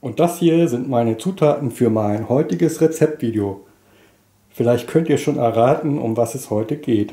Und das hier sind meine Zutaten für mein heutiges Rezeptvideo. Vielleicht könnt ihr schon erraten, um was es heute geht.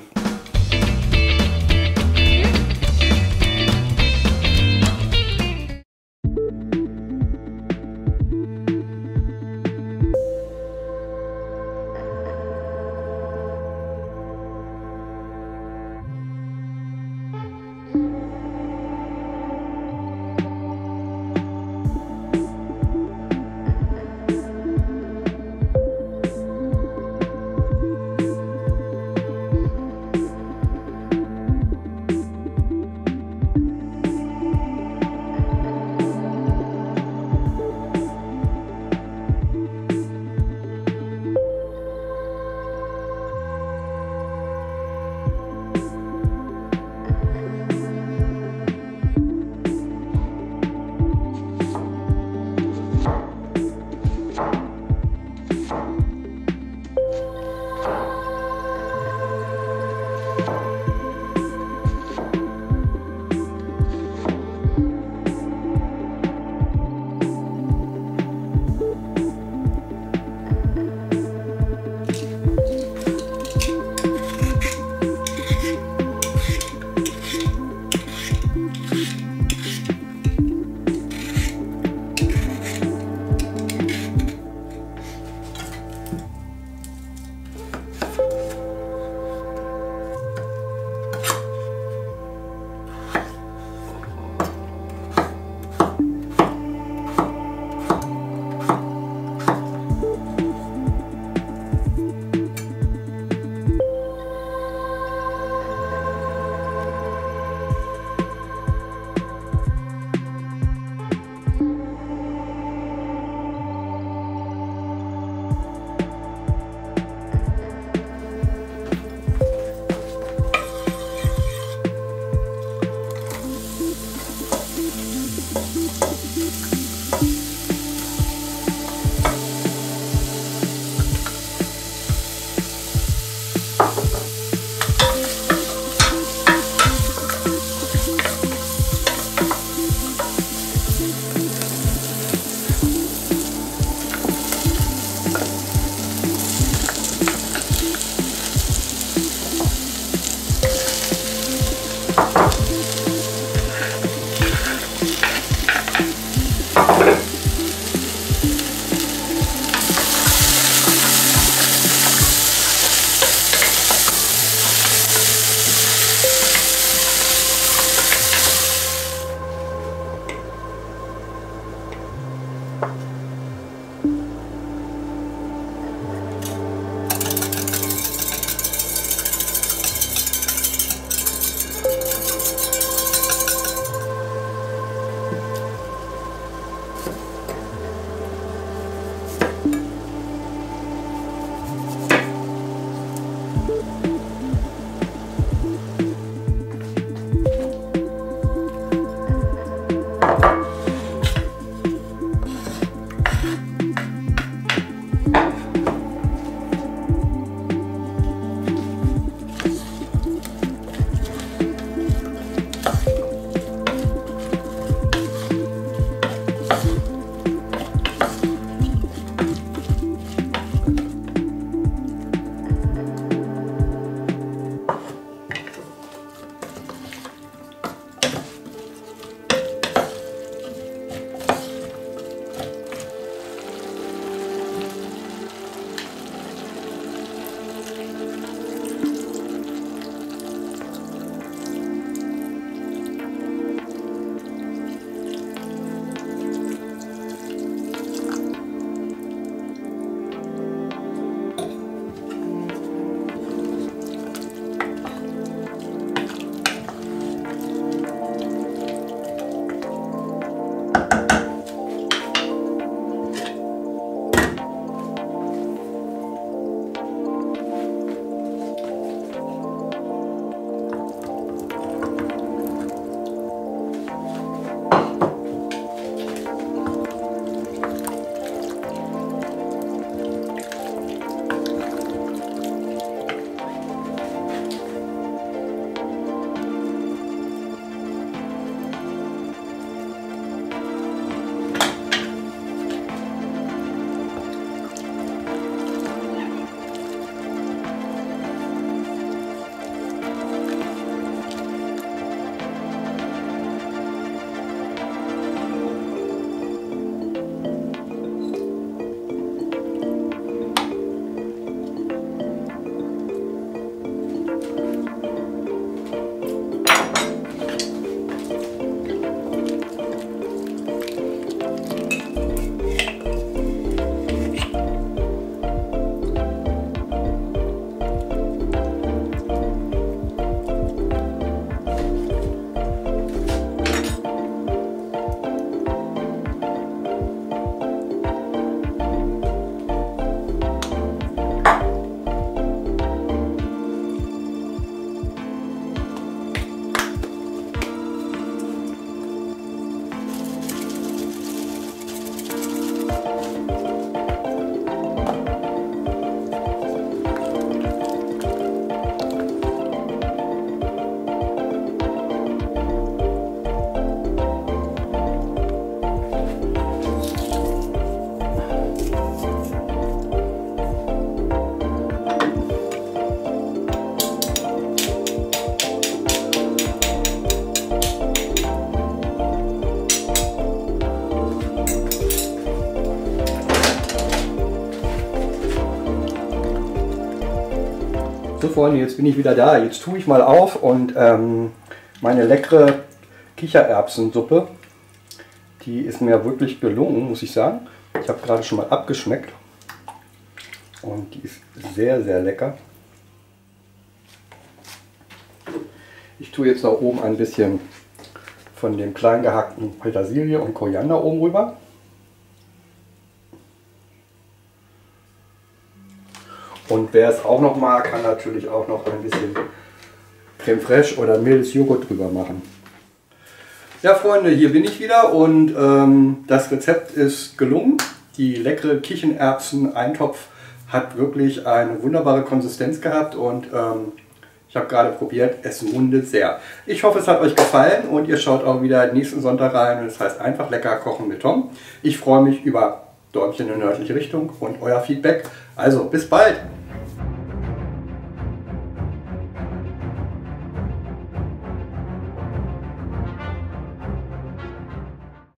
Freunde, jetzt bin ich wieder da. Jetzt tue ich mal auf und meine leckere Kichererbsensuppe, die ist mir wirklich gelungen, muss ich sagen. Ich habe gerade schon mal abgeschmeckt und die ist sehr, sehr lecker. Ich tue jetzt da oben ein bisschen von dem klein gehackten Petersilie und Koriander oben rüber. Und wer es auch noch mag, kann natürlich auch noch ein bisschen Creme Fraiche oder mildes Joghurt drüber machen. Ja Freunde, hier bin ich wieder und das Rezept ist gelungen. Die leckere Kichererbsen-Eintopf hat wirklich eine wunderbare Konsistenz gehabt und ich habe gerade probiert, es mundet sehr. Ich hoffe, es hat euch gefallen und ihr schaut auch wieder nächsten Sonntag rein. Und das heißt einfach lecker kochen mit Tom. Ich freue mich über Däumchen in die nördliche Richtung und euer Feedback. Also bis bald!